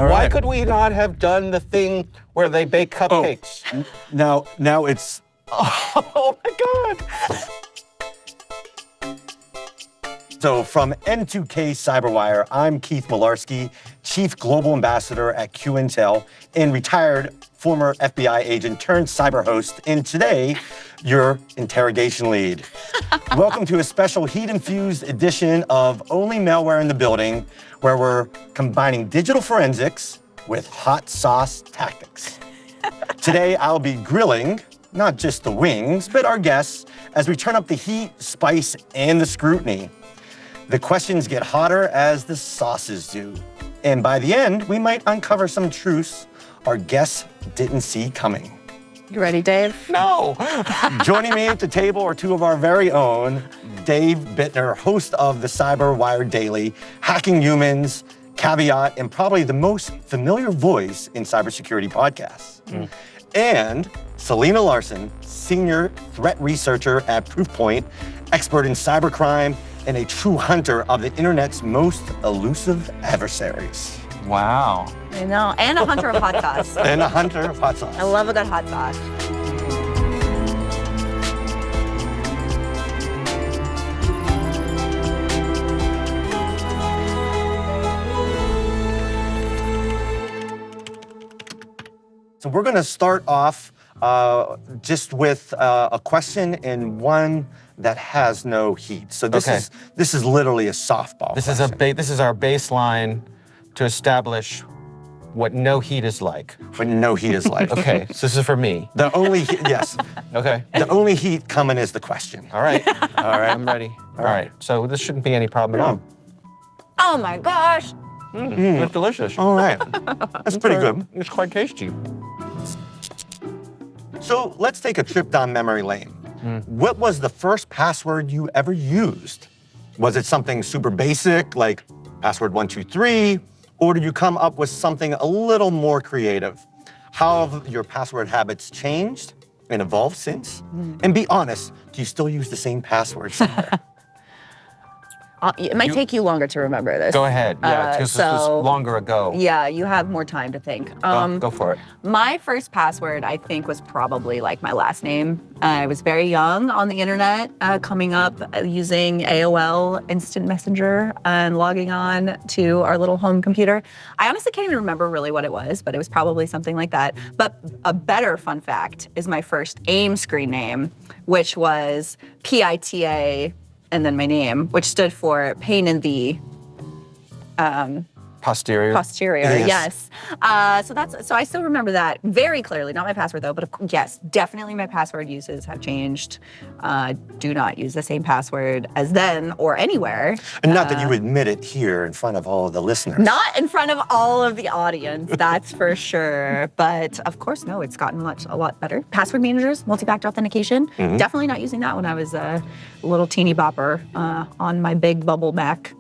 All Why right. could we not have done the thing where they bake cupcakes? Now it's... Oh my God. So from N2K Cyberwire, I'm Keith Mularski, Chief Global Ambassador at Qintel and retired former FBI agent turned cyber host, and today, your interrogation lead. Welcome to a special heat-infused edition of Only Malware in the Building, where we're combining digital forensics with hot sauce tactics. Today, I'll be grilling not just the wings, but our guests as we turn up the heat, spice, and the scrutiny. The questions get hotter as the sauces do. And by the end, we might uncover some truths our guests didn't see coming. You ready, Dave? No. Joining me at the table are two of our very own, Dave Bittner, host of the CyberWire Daily, Hacking Humans, Caveat, and probably the most familiar voice in cybersecurity podcasts. And Selena Larson, senior threat researcher at Proofpoint, expert in cybercrime, and a true hunter of the internet's most elusive adversaries. Wow. I know. And a hunter of hot sauce. And a hunter of hot sauce. I love a good hot sauce. So we're going to start off just with a question and one that has no heat. So this is literally a softball. This question. is our baseline to establish what no heat is like. What no heat is like. Okay, so this is for me. The only heat, yes. Okay. The only heat coming is the question. All right. All right, I'm ready. All right. So this shouldn't be any problem at all. Oh my gosh. It's delicious. All right. That's pretty good. It's quite tasty. So let's take a trip down memory lane. What was the first password you ever used? Was it something super basic, like password 123, or did you come up with something a little more creative? How have your password habits changed and evolved since? And be honest, do you still use the same password somewhere? It might take you longer to remember this. Go ahead. Yeah, because this was so- longer ago. Yeah, you have more time to think. Go for it. My first password, I think, was probably like my last name. I was very young on the internet, coming up using AOL Instant Messenger and logging on to our little home computer. I honestly can't even remember really what it was, but it was probably something like that. But a better fun fact is my first AIM screen name, which was PITA and then my name, which stood for Pain in the Posterior. yes. So I still remember that very clearly. Not my password though, but yes, definitely my password uses have changed. Do not use the same password as then or anywhere. And not that you admit it here in front of all of the listeners. Not in front of all of the audience, that's for sure. But of course, no, it's gotten a lot better. Password managers, multi-factor authentication. Definitely not using that when I was a little teeny bopper on my big bubble Mac.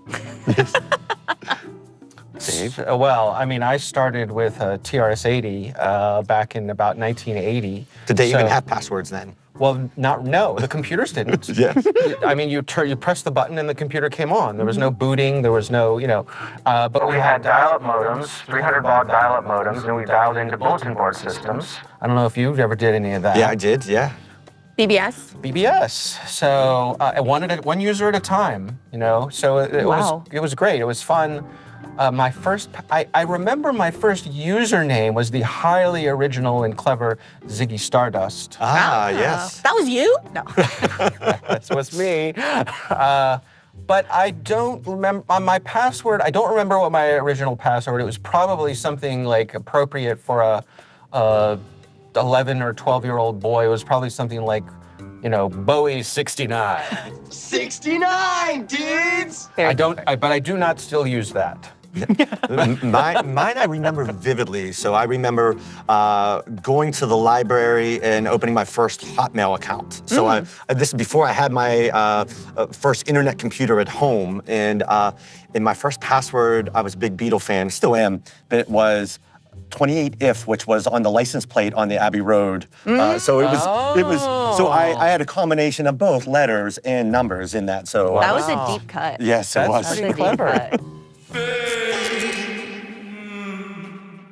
Dave? Well, I mean, I started with TRS-80 back in about 1980. Did they even have passwords then? Well, no, the computers didn't. Yes. I mean, you press the button and the computer came on. There was no booting, there was no, but we had dial-up modems, 300 baud dial-up modems, and we dialed into bulletin board systems. I don't know if you ever did any of that. Yeah, I did, yeah. BBS. So one user at a time, So it was great. It was fun. I remember my first username was the highly original and clever Ziggy Stardust. Yes. That was you? No. That was me. But I don't remember my password. I don't remember what my original password. It was probably something like appropriate for a 11 or 12-year-old boy. It was probably something like, Bowie 69. 69, dudes! But I do not still use that. Mine I remember vividly. So I remember going to the library and opening my first Hotmail account. So this is before I had my first internet computer at home. And in my first password, I was a big Beatle fan, still am, but it was 28if, which was on the license plate on the Abbey Road. So it was. So I had a combination of both letters and numbers in that. So that was a deep cut. Yes, it was. Pretty clever.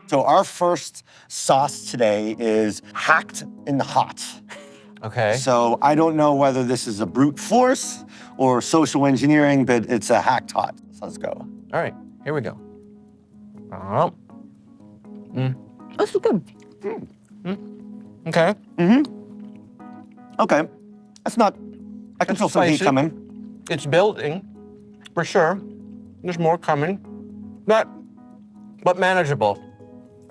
So our first sauce today is hacked in the hot. Okay. So I don't know whether this is a brute force or social engineering, but it's a hacked hot. So let's go. All right, here we go. Oh. This is good. Okay. Okay. That's not, I can feel some heat spicy. coming. It's building, for sure. There's more coming. But manageable.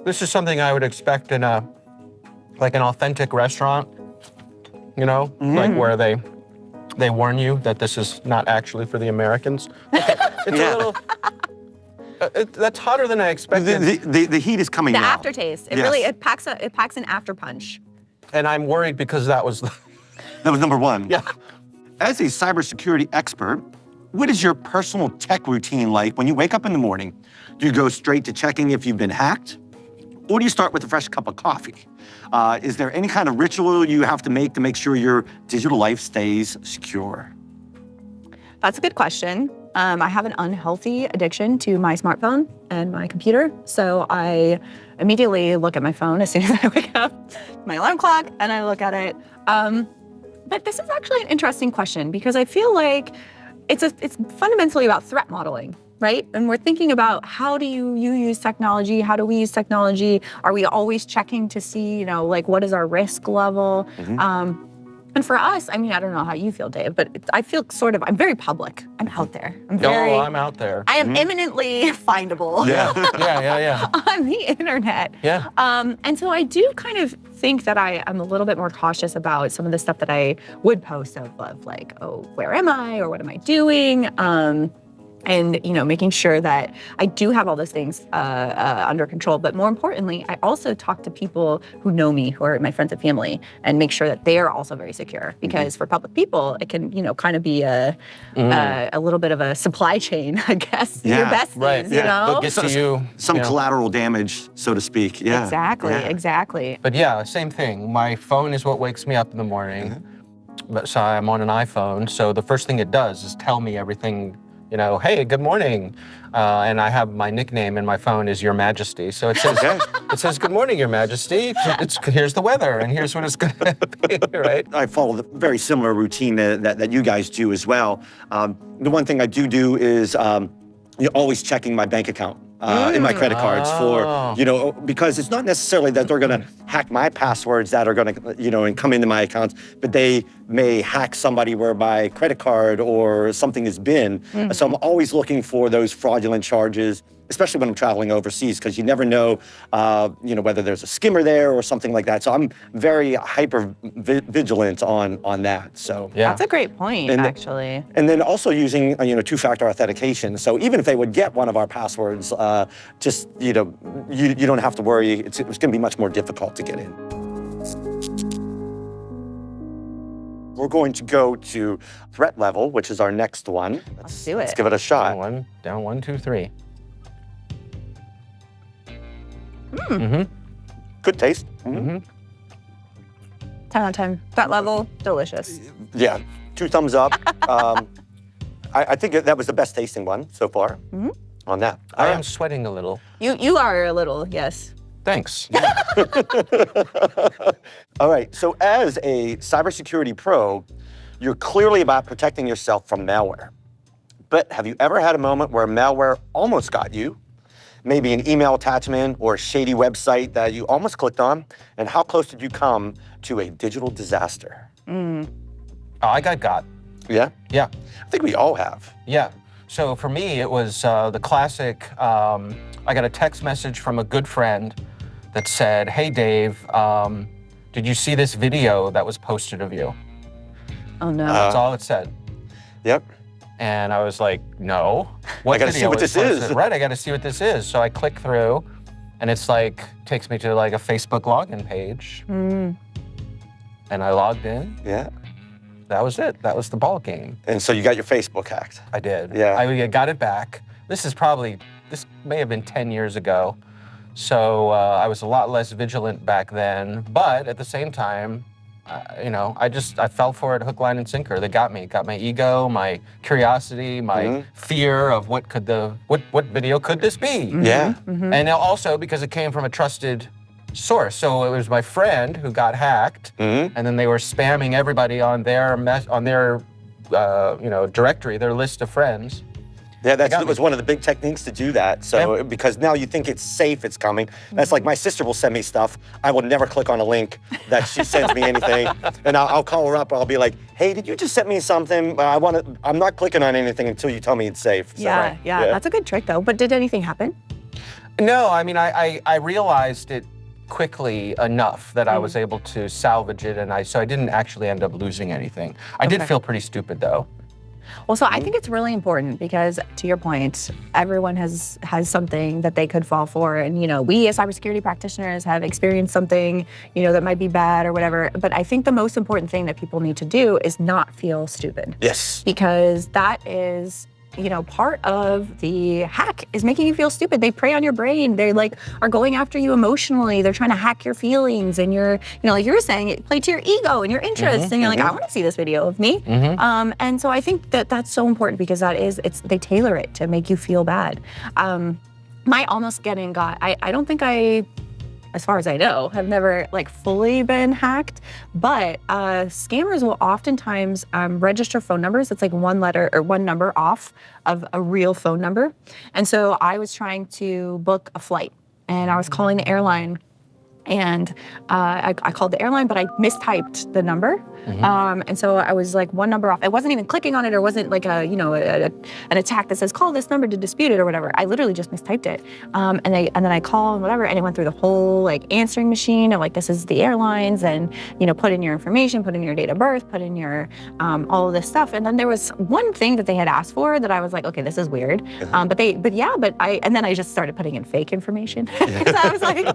This is something I would expect in an authentic restaurant, you know, like where they warn you that this is not actually for the Americans. Okay. It's a little, that's hotter than I expected. The heat is coming The now. aftertaste. It Yes. really it packs an after punch. And I'm worried because that was, That was number one. yeah. As a cybersecurity expert, what is your personal tech routine like when you wake up in the morning? Do you go straight to checking if you've been hacked? Or do you start with a fresh cup of coffee? Is there any kind of ritual you have to make sure your digital life stays secure? That's a good question. I have an unhealthy addiction to my smartphone and my computer. So I immediately look at my phone as soon as I wake up, my alarm clock, and I look at it. But this is actually an interesting question because I feel like it's fundamentally about threat modeling, right? And we're thinking about how do you use technology? How do we use technology? Are we always checking to see, what is our risk level? And for us, I mean, I don't know how you feel, Dave, but I feel I'm very public. I'm out there. I'm out there. I am imminently findable Yeah. on the internet. Yeah. And so I do kind of think that I'm a little bit more cautious about some of the stuff that I would post of like, oh, where am I or what am I doing? And making sure that I do have all those things under control. But more importantly, I also talk to people who know me, who are my friends and family, and make sure that they are also very secure. Because for public people, it can, kind of be a little bit of a supply chain, I guess. Yeah, Your besties, right. know? They'll get to you. Some you know. collateral damage, so to speak. Yeah. Exactly. But yeah, same thing. My phone is what wakes me up in the morning. But so I'm on an iPhone, so the first thing it does is tell me everything. Hey, good morning. And I have my nickname in my phone is Your Majesty. So it says, it says, good morning, Your Majesty. Here's the weather, and here's what it's going to be, right? I follow the very similar routine that you guys do as well. The one thing I do is always checking my bank account. In my credit cards for, because it's not necessarily that they're going to hack my passwords that are going to, and come into my accounts, but they may hack somebody where my credit card or something has been. So I'm always looking for those fraudulent charges, especially when I'm traveling overseas, because you never know, whether there's a skimmer there or something like that. So I'm very hyper vigilant on that. So Yeah. That's a great point, actually. And then also using, two-factor authentication. So even if they would get one of our passwords, you don't have to worry. It's going to be much more difficult to get in. We're going to go to threat level, which is our next one. Let's do it. Let's give it a shot. Down one, two, three. Good taste. 10 out of 10. That level, delicious. Yeah, 2 thumbs up. I think that was the best tasting one so far on that. I am sweating a little. You are a little, yes. Thanks. All right, so as a cybersecurity pro, you're clearly about protecting yourself from malware. But have you ever had a moment where malware almost got you? Maybe an email attachment or a shady website that you almost clicked on? And how close did you come to a digital disaster? I got. Yeah? Yeah. I think we all have. Yeah. So for me, it was the classic, I got a text message from a good friend that said, hey, Dave, did you see this video that was posted of you? Oh, no. That's all it said. Yep. And I was like, no. I gotta see video what is this is. posted? Right, I gotta see what this is. So I click through, and it's like, takes me to like a Facebook login page. And I logged in. Yeah. That was it. That was the ball game. And so you got your Facebook hacked. I did. Yeah. I got it back. This may have been 10 years ago. So I was a lot less vigilant back then. But at the same time, I fell for it hook, line, and sinker. They got me. Got my ego, my curiosity, my fear of what video could this be? Yeah. And also because it came from a trusted source. So it was my friend who got hacked, and then they were spamming everybody on their directory, their list of friends. Yeah, that was one of the big techniques to do that. So, because now you think it's safe, it's coming. That's like my sister will send me stuff. I will never click on a link that she sends me anything. And I'll call her up. I'll be like, hey, did you just send me something? I'm not clicking on anything until you tell me it's safe. So, yeah, that's a good trick though. But did anything happen? No, I mean, I realized it quickly enough that I was able to salvage it, and so I didn't actually end up losing anything. I did feel pretty stupid though. Well, so I think it's really important because, to your point, everyone has something that they could fall for, and we as cybersecurity practitioners have experienced something, that might be bad or whatever. But I think the most important thing that people need to do is not feel stupid. Yes. Because that is, part of the hack is making you feel stupid. They prey on your brain. They are going after you emotionally. They're trying to hack your feelings, and you're, like you were saying, it played to your ego and your interests, and you're like, I want to see this video of me. And so I think that that's so important because they tailor it to make you feel bad. My almost getting got, I don't think as far as I know, have never fully been hacked, but scammers will oftentimes register phone numbers. It's one letter or one number off of a real phone number. And so I was trying to book a flight, and I was calling the airline, and I called the airline, but I mistyped the number. And so I was one number off. I wasn't even clicking on it, or wasn't an attack that says call this number to dispute it or whatever. I literally just mistyped it. And then I called and whatever, and it went through the whole answering machine of this is the airlines, and put in your information, put in your date of birth, put in your all of this stuff. And then there was one thing that they had asked for that I was like, okay, this is weird. And then I just started putting in fake information. Because I was like,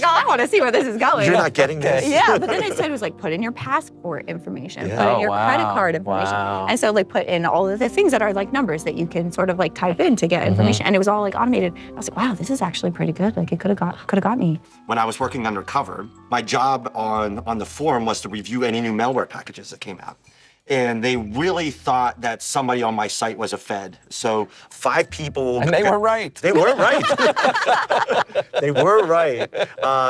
oh, I want to see where this is going. You're not getting this. Yeah, but then it said it was put in your passport information, put in your credit card information. And so put in all of the things that are numbers that you can sort of type in to get information. And it was all automated. I was like, wow, this is actually pretty good. It could have got me. When I was working undercover, my job on the forum was to review any new malware packages that came out. And they really thought that somebody on my site was a Fed. So 5 people. And they were right. They were right. They were right.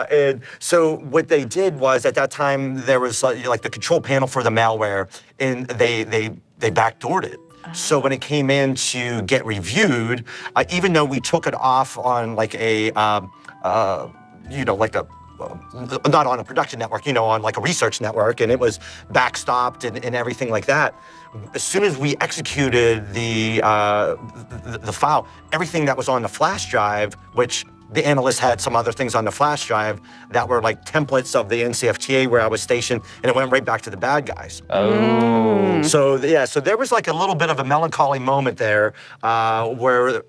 And so what they did was, at that time, there was the control panel for the malware, and they backdoored it. So when it came in to get reviewed, even though we took it off on not on a production network, on a research network, and it was backstopped and everything like that. As soon as we executed the file, everything that was on the flash drive, which the analyst had some other things on the flash drive that were templates of the NCFTA where I was stationed, and it went right back to the bad guys. Oh. So there was a little bit of a melancholy moment there where,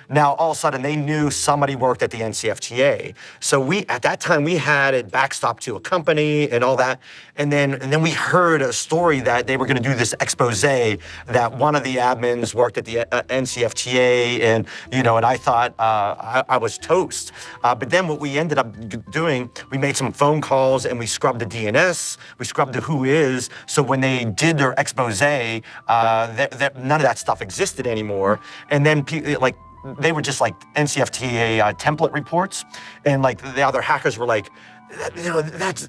now all of a sudden they knew somebody worked at the NCFTA. So at that time we had it backstopped to a company and all that. And then we heard a story that they were going to do this expose that one of the admins worked at the NCFTA, and I thought I was toast. But then what we ended up doing, we made some phone calls and we scrubbed the DNS, we scrubbed the whois. So when they did their expose, none of that stuff existed anymore. And then they were just NCFTA template reports, and the other hackers were like,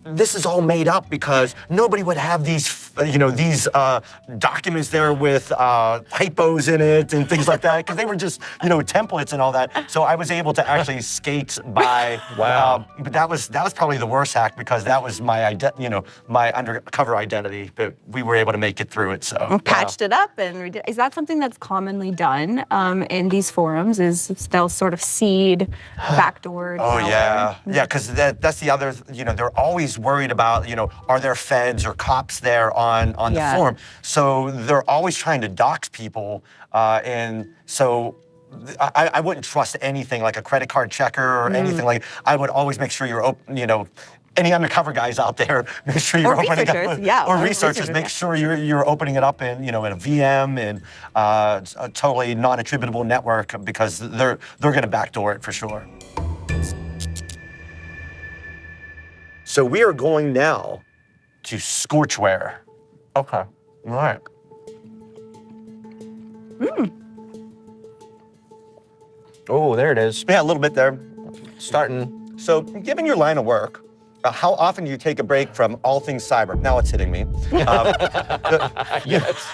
this is all made up because nobody would have these documents there with typos in it and things like that, because they were just templates and all that. So I was able to actually skate by. Wow. But that was probably the worst hack, because that was my my undercover identity. But we were able to make it through it. So patched it up, and is that something that's commonly done in these forums? Is they'll sort of seed backdoored? Oh yeah, because that's the other. They're always worried about, are there feds or cops there on the forum? So they're always trying to dox people, and so I wouldn't trust anything like a credit card checker or anything like. I would always make sure you're open. Any undercover guys out there, make sure you're opening up. Or researchers, make sure you're opening it up in in a VM and a totally non-attributable network, because they're going to backdoor it for sure. So we are going now to scorchware. Okay. All right. Oh, there it is. Yeah, a little bit there. Starting. So, given your line of work, how often do you take a break from all things cyber? Now it's hitting me. Yes.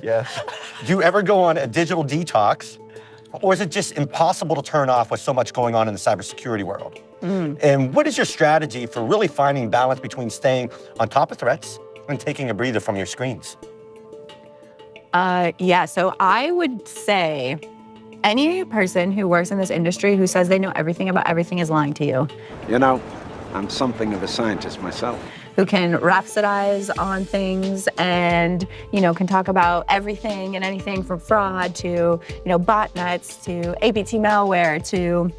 Yes. Do you ever go on a digital detox, or is it just impossible to turn off with so much going on in the cybersecurity world? And what is your strategy for really finding balance between staying on top of threats and taking a breather from your screens? Yeah, so I would say any person who works in this industry who says they know everything about everything is lying to you. You know, I'm something of a scientist myself. Who can rhapsodize on things and, can talk about everything and anything from fraud to, botnets to APT malware to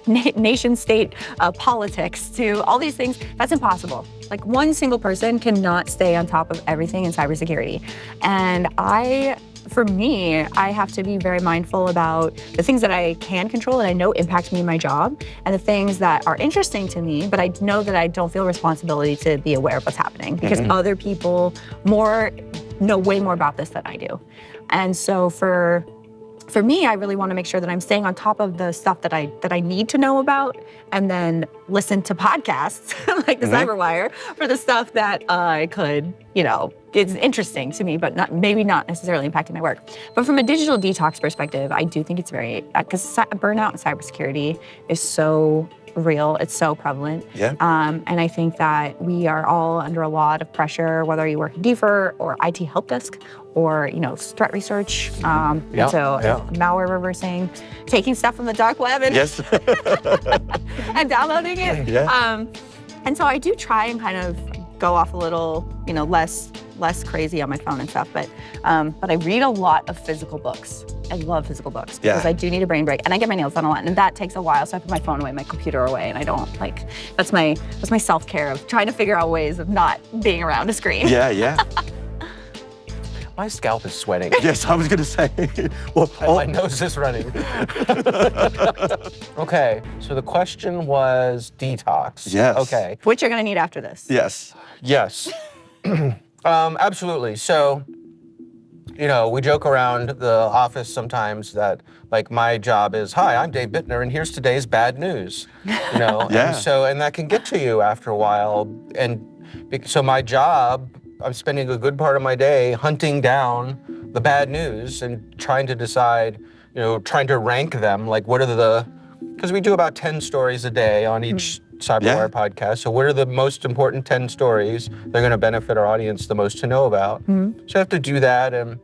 nation state politics to all these things. That's impossible. Like one single person cannot stay on top of everything in cybersecurity. And for me, I have to be very mindful about the things that I can control and I know impact me in my job, and the things that are interesting to me, but I know that I don't feel responsibility to be aware of what's happening because other people know way more about this than I do. And so for me, I really want to make sure that I'm staying on top of the stuff that I need to know about, and then listen to podcasts like the Cyberwire for the stuff that I could, is interesting to me, but maybe not necessarily impacting my work. But from a digital detox perspective, I do think it's very, because burnout in cybersecurity is so real, it's so prevalent. Yeah. And I think that we are all under a lot of pressure, whether you work in DFIR or IT help desk or, threat research, malware reversing, taking stuff from the dark web and, and downloading it. Yeah. And so I do try and kind of go off a little, less crazy on my phone and stuff, but I read a lot of physical books. I love physical books because I do need a brain break, and I get my nails done a lot, and that takes a while. So I put my phone away, my computer away, and I don't that's my self-care of trying to figure out ways of not being around a screen. Yeah. My scalp is sweating. Yes, I was gonna say. Well, my nose is running. Okay, so the question was detox. Yes. Okay. Which you're gonna need after this. Yes. Yes. Absolutely. So, we joke around the office sometimes that, my job is, hi, I'm Dave Bittner, and here's today's bad news. Yeah. And that can get to you after a while. And so my job, I'm spending a good part of my day hunting down the bad news and trying to decide, trying to rank them, what are because we do about 10 stories a day on each Cyberwire podcast. So what are the most important 10 stories that are going to benefit our audience the most to know about? So I have to do that. And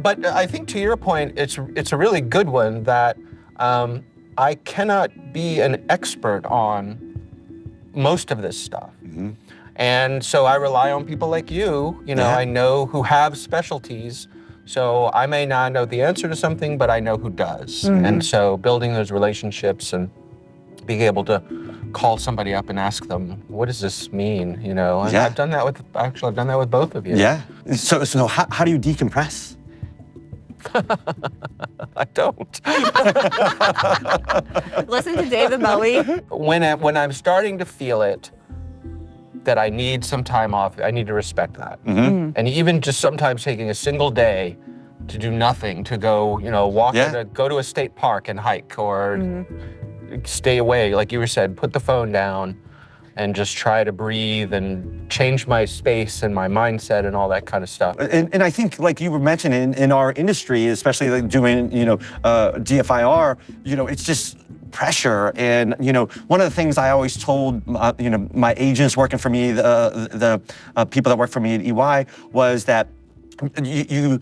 but I think to your point, it's a really good one that I cannot be an expert on most of this stuff. And so I rely on people like you, I know who have specialties. So I may not know the answer to something, but I know who does. And so building those relationships and being able to call somebody up and ask them, what does this mean? And I've done that with both of you. Yeah. So how do you decompress? I don't. Listen to David Bowie. When I'm starting to feel it, that I need some time off, I need to respect that. And even just sometimes taking a single day to do nothing, to go, go to a state park and hike, or stay away, like you were said, put the phone down and just try to breathe and change my space and my mindset and all that kind of stuff. And I think, like you were mentioning, in our industry, especially doing, DFIR, it's just pressure. And, one of the things I always told, my agents working for me, the people that work for me at EY, was that you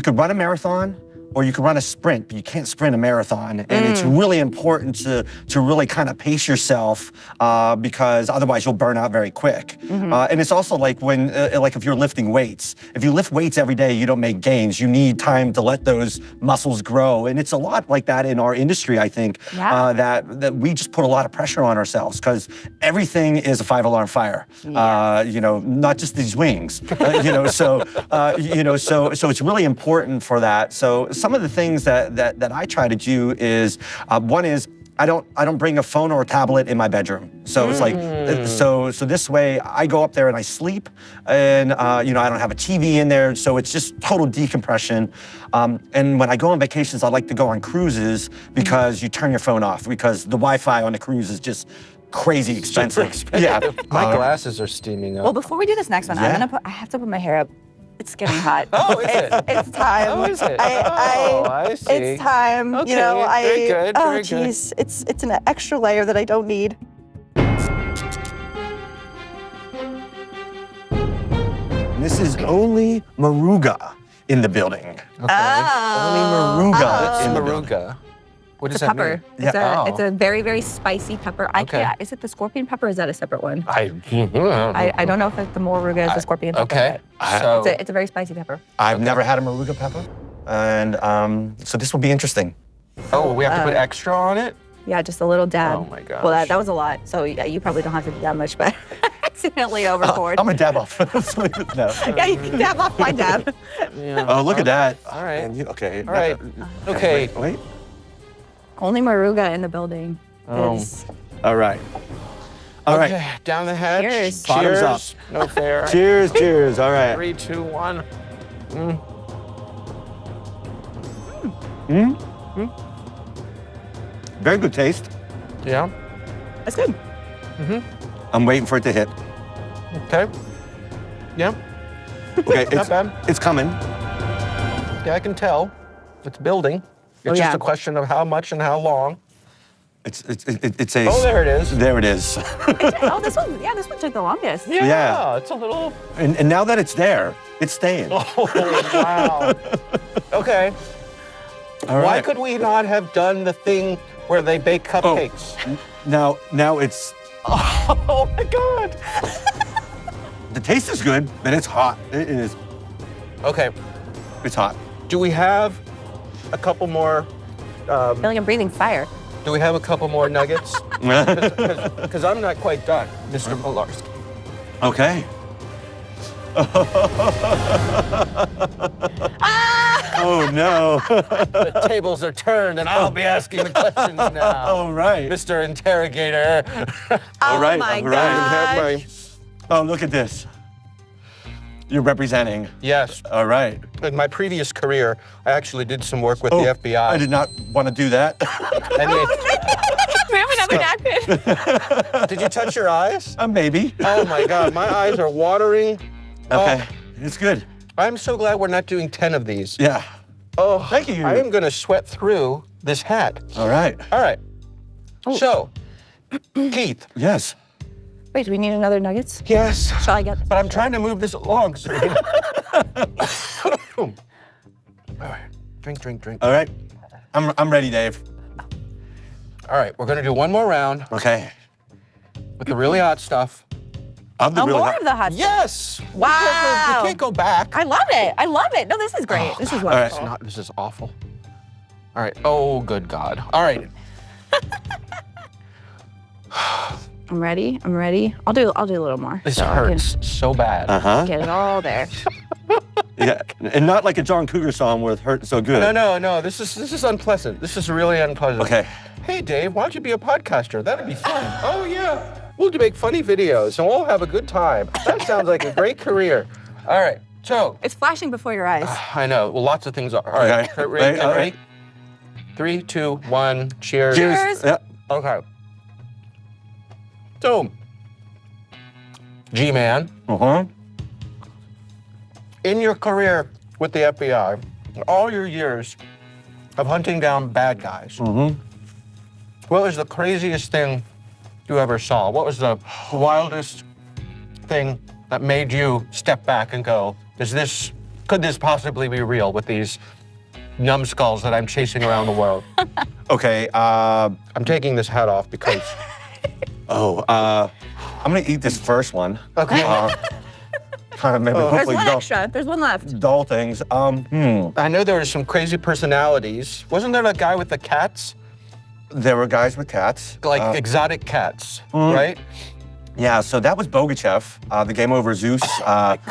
could run a marathon or you can run a sprint, but you can't sprint a marathon. And it's really important to really kind of pace yourself because otherwise you'll burn out very quick. And it's also like when, if you're lifting weights, if you lift weights every day, you don't make gains. You need time to let those muscles grow. And it's a lot like that in our industry, I think, that we just put a lot of pressure on ourselves because everything is a 5-alarm fire. Not just these wings, so it's really important for that. So some of the things that I try to do is, one is I don't bring a phone or a tablet in my bedroom. So it's like, so this way I go up there and I sleep, and I don't have a TV in there, so it's just total decompression. And when I go on vacations, I like to go on cruises because you turn your phone off because the Wi-Fi on the cruise is just crazy expensive. Yeah. My glasses are steaming up. Well, before we do this next one, Yeah. I have to put my hair up. It's getting hot. Oh, is it? It's time. Oh, is it? I see. It's time. Okay, very good, Oh, very good. jeez. It's an extra layer that I don't need. This is Only Maruga in the building. Only Maruga in the building. Maruga. What does It's a that pepper. mean? It's a very, very spicy pepper. I Okay. can't. Is it the scorpion pepper or is that a separate one? I I don't know if the moruga is the scorpion pepper. Okay. but So It's a very spicy pepper. I've never had a Maruga pepper, and so this will be interesting. we have to put extra on it? Yeah, just a little dab. Oh my gosh. Well, that was a lot. So yeah, you probably don't have to do that much, but accidentally overpoured. I'm a dab off. No. Yeah, you can dab off my dab. Yeah. Oh, look at that. All right. Okay. All right. Okay. Wait. Only Maruga in the building. Oh. is- All right. All right. Okay, down the hatch. Cheers. Bottoms up. Cheers. No fair. Cheers, cheers. All right. 3, 2, 1. Very good taste. Yeah. That's good. I'm waiting for it to hit. Okay. Yeah. Okay, Not bad. it's coming. Yeah, I can tell. It's building. It's yeah. just a question of how much and how long. It's a. Oh, there it is. There it is. Oh, this one took the longest. Yeah. It's a little. and now that it's there, it's staying. Oh, wow. Okay. All Why right. could we not have done the thing where they bake cupcakes? Now it's. Oh my God. The taste is good, but it's hot. It is. Okay. It's hot. Do we have a couple more? I feel like I'm breathing fire. Do we have a couple more nuggets? Because I'm not quite done, Mr. Mularski. Okay. Oh no. The tables are turned, and I'll be asking the questions now. All right. Mr. Interrogator. All right. my all right. gosh. Oh, look at this. You're representing. Yes. All right. In my previous career, I actually did some work with Oh, the FBI. I did not want to do that. And We have another napkin. did you touch your eyes? Maybe. Oh my God, my eyes are watering. Okay. Oh, It's good. I'm so glad we're not doing 10 of these. Yeah. Oh, Thank you. I am going to sweat through this hat. All right. All right. So, Keith. Yes. Wait, do we need another nuggets? Yes. Shall I get? But I'm trying to move this along. So All right. Drink. All right. I'm ready, Dave. All right, we're going to do one more round Okay. with the really hot stuff. I'm the Oh, really more hot- of the hot. Yes. Wow. We can't go back. I love it. I love it. No, this is great. This is All right. wonderful. This is awful. All right. Oh, good God. All right. I'm ready. I'll do a little more. This so I can hurts so bad. Uh-huh. Get it all there. Yeah. And not like a John Cougar song where it hurt so good. No. This is unpleasant. This is really unpleasant. Okay. Hey, Dave, why don't you be a podcaster? That'd be fun. Oh, yeah. We'll make funny videos and we'll have a good time. That sounds like a great career. All right. So, It's flashing before your eyes. I know. Well, lots of things are. All right. Okay. Ready? All right. 3, 2, 1. Cheers. Cheers. Yeah. Okay. So, G-Man, Uh-huh. in your career with the FBI, all your years of hunting down bad guys, what was the craziest thing you ever saw? What was the wildest thing that made you step back and go, could this possibly be real with these numbskulls that I'm chasing around the world? Okay. I'm taking this hat off because... I'm gonna eat this first one. Okay. Kind of maybe There's hopefully one dull, extra. There's one left. dull things. I know there were some crazy personalities. Wasn't there a guy with the cats? There were guys with cats. Like exotic cats, right? Yeah, so that was Bogachev, the game over Zeus.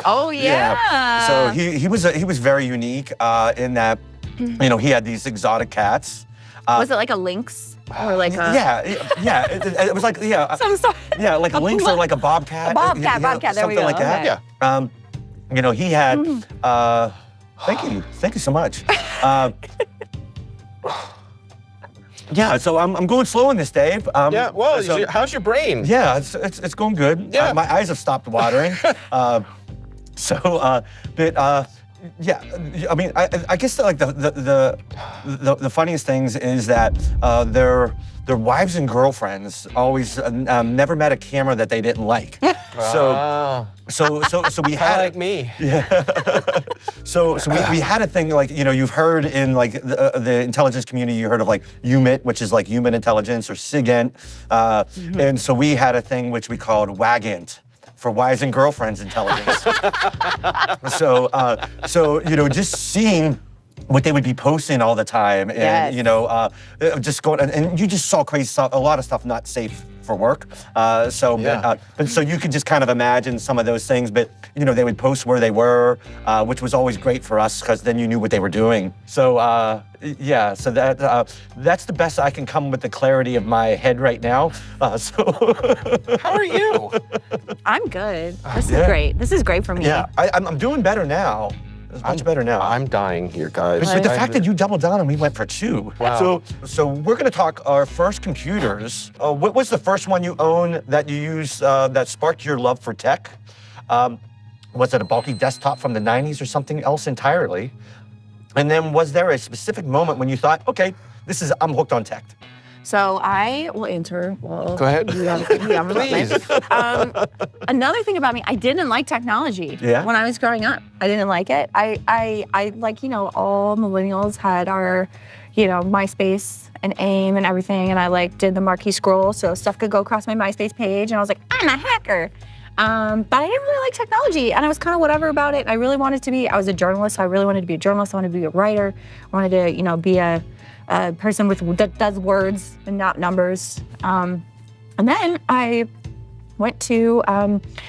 Oh yeah. So he was very unique in that, he had these exotic cats. Was it like a lynx? Or like a... It was like, Some sort. like a lynx or like a bobcat. A bobcat, there we something go. like that. Okay. Yeah. He had, thank you so much. So I'm going slow on this, Dave. How's your brain? Yeah, it's going good. Yeah. My eyes have stopped watering. I mean, I guess like the funniest things is that their wives and girlfriends always never met a camera that they didn't like. So we had like me. So we had a thing like, you've heard in like the intelligence community, you heard of like UMIT, which is like human intelligence, or SIGINT. And so we had a thing which we called WAGINT, for wives and girlfriends intelligence. So just seeing what they would be posting all the time, and just going, and you just saw crazy stuff, a lot of stuff not safe for work. But so you could just kind of imagine some of those things. But they would post where they were, which was always great for us because then you knew what they were doing. So so that's the best I can come with the clarity of my head right now. How are you? I'm good. This is great. This is great for me. Yeah, I'm doing better now. It's much better now. I'm dying here, guys. But the fact that you doubled down and we went for 2. Wow. So we're going to talk our first computers. What was the first one you owned that you used that sparked your love for tech? Was it a bulky desktop from the 90s or something else entirely? And then was there a specific moment when you thought, okay, I'm hooked on tech? So I will answer. Well, go ahead. Please. Another thing about me, I didn't like technology when I was growing up. I didn't like it. I like, all millennials had our, MySpace and AIM and everything. And I like did the marquee scroll so stuff could go across my MySpace page. And I was like, I'm a hacker. But I didn't really like technology. And I was kind of whatever about it. I really wanted to be, I was a journalist. So I really wanted to be a journalist. I wanted to be a writer. I wanted to, be a person that does words and not numbers. And then I went to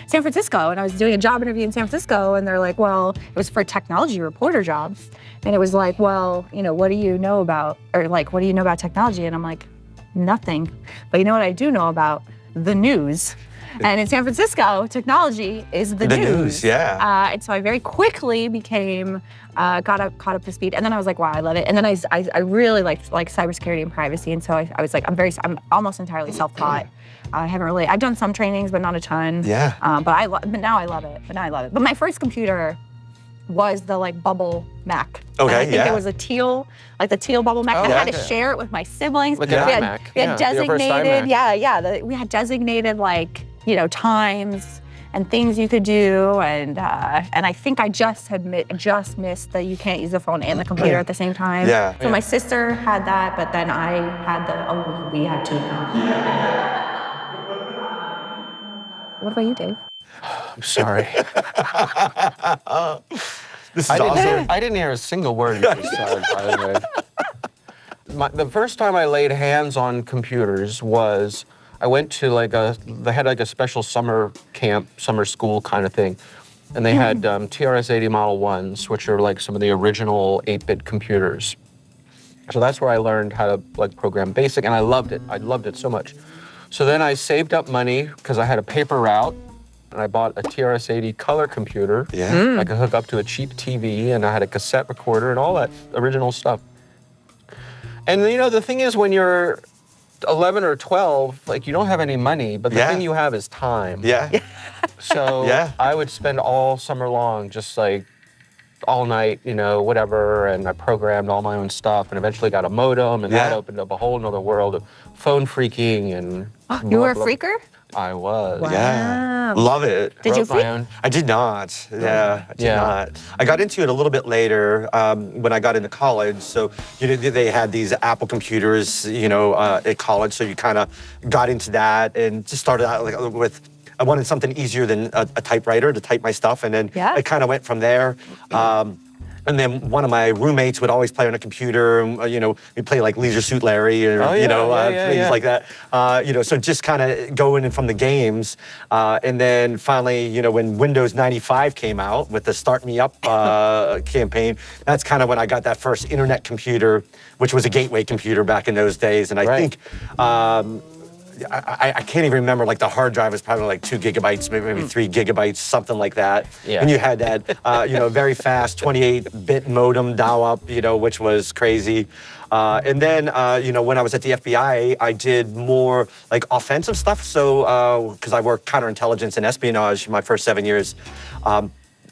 San Francisco, and I was doing a job interview in San Francisco, and they're like, well, it was for a technology reporter job. And it was like, well, what do you know about, or like, what do you know about technology? And I'm like, nothing. But you know what I do know about? The news. And in San Francisco, technology is the news. And so I very quickly became, caught up to speed. And then I was like, wow, I love it. And then I really liked cybersecurity and privacy. And so I was like, I'm almost entirely self-taught. I've done some trainings, but not a ton. But now I love it. But my first computer was the bubble Mac. Okay, and I think it was the teal bubble Mac. And I had to share it with my siblings. Like an iMac. We had designated, we had designated times and things you could do, and I think I just missed that you can't use the phone and the computer at the same time. So my sister had that, but then I had we had 2 now. What about you, Dave? I'm sorry. This is awesome. I didn't hear a single word you just said, by the way. The first time I laid hands on computers was I went to they had a special summer camp, summer school kind of thing. And they had TRS-80 Model 1s, which are some of the original 8-bit computers. So that's where I learned how to program BASIC, and I loved it. I loved it so much. So then I saved up money because I had a paper route, and I bought a TRS-80 color computer. I could hook up to a cheap TV, and I had a cassette recorder and all that original stuff. And the thing is, when you're 11 or 12, you don't have any money, but the thing you have is time. So I would spend all summer long just all night, whatever, and I programmed all my own stuff and eventually got a modem, and that opened up a whole nother world of phone freaking and... You were a freaker? I was. Wow. Yeah, love it. Did you freak? I did not. I did not. I got into it a little bit later when I got into college. So they had these Apple computers, at college. So you kind of got into that and just started out with. I wanted something easier than a typewriter to type my stuff, and then it kind of went from there. And then one of my roommates would always play on a computer. We'd play like Leisure Suit Larry or, things like that. So just kind of going in from the games. And then finally, when Windows 95 came out with the Start Me Up campaign, that's kind of when I got that first internet computer, which was a gateway computer back in those days. And I think, I can't even remember, like the hard drive was probably like 2 gigabytes, maybe 3 gigabytes, something like that. Yeah. And you had that, very fast 28-bit modem dial-up, which was crazy. And then, when I was at the FBI, I did more like offensive stuff. So, because I worked counterintelligence and espionage my first 7 years.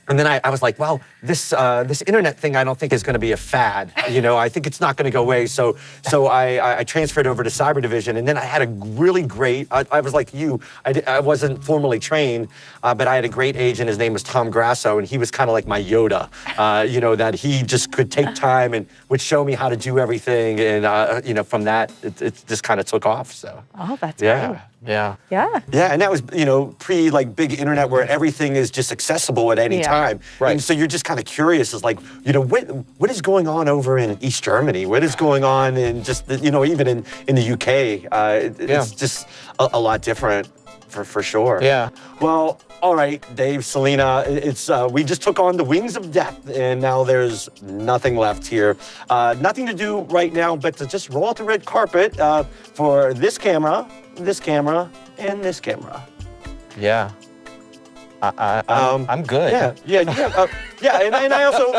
And then I was like, well, this internet thing I don't think is going to be a fad. I think it's not going to go away. So I transferred over to cyber division, and then I had a really great. I was like you. I wasn't formally trained, but I had a great agent. His name was Tom Grasso, and he was kind of like my Yoda. That he just could take time and would show me how to do everything, and from that it just kind of took off. So. Oh, that's great. Yeah. Yeah. Yeah, and that was, pre like big internet where everything is just accessible at any time. Right. And so you're just kind of curious, is like, what is going on over in East Germany? What is going on in just, even in the UK? It's just a lot different for sure. Yeah. Well, all right, Dave, Selena, it's we just took on the wings of death, and now there's nothing left here. Nothing to do right now but to just roll out the red carpet for this camera, and this camera. Yeah. I'm good. Yeah, and I also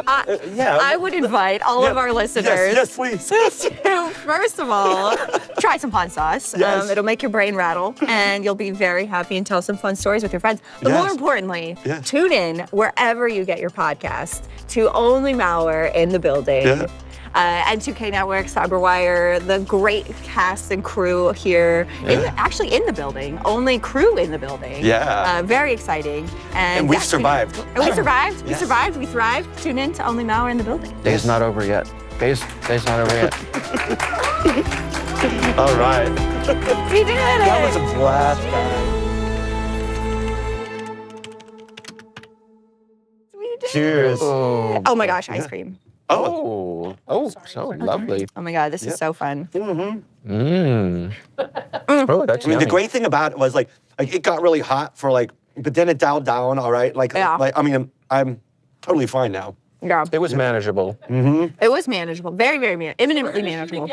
I would invite all of our listeners. Yes, please. To, first of all, try some fun sauce. Yes. It'll make your brain rattle, and you'll be very happy and tell some fun stories with your friends. But more importantly, tune in wherever you get your podcast to Only Malware in the building. Yeah. N2K Network, CyberWire, the great cast and crew here, in the building. Only crew in the building. Yeah. Very exciting. And we've survived. And we survived. Yes. We survived. We thrived. Tune in to Only Malware in the building. Day's not over yet. Day's not over yet. All right. We did it! That was a blast, We did Cheers. Oh my gosh, ice cream. Oh, so lovely. Oh my God, this is so fun. Oh, that's I mean, the yummy. great thing about it was like it got really hot for but then it dialed down. All right, I'm totally fine now. Yeah. It was manageable. It was manageable. Very, very manageable. Imminently manageable.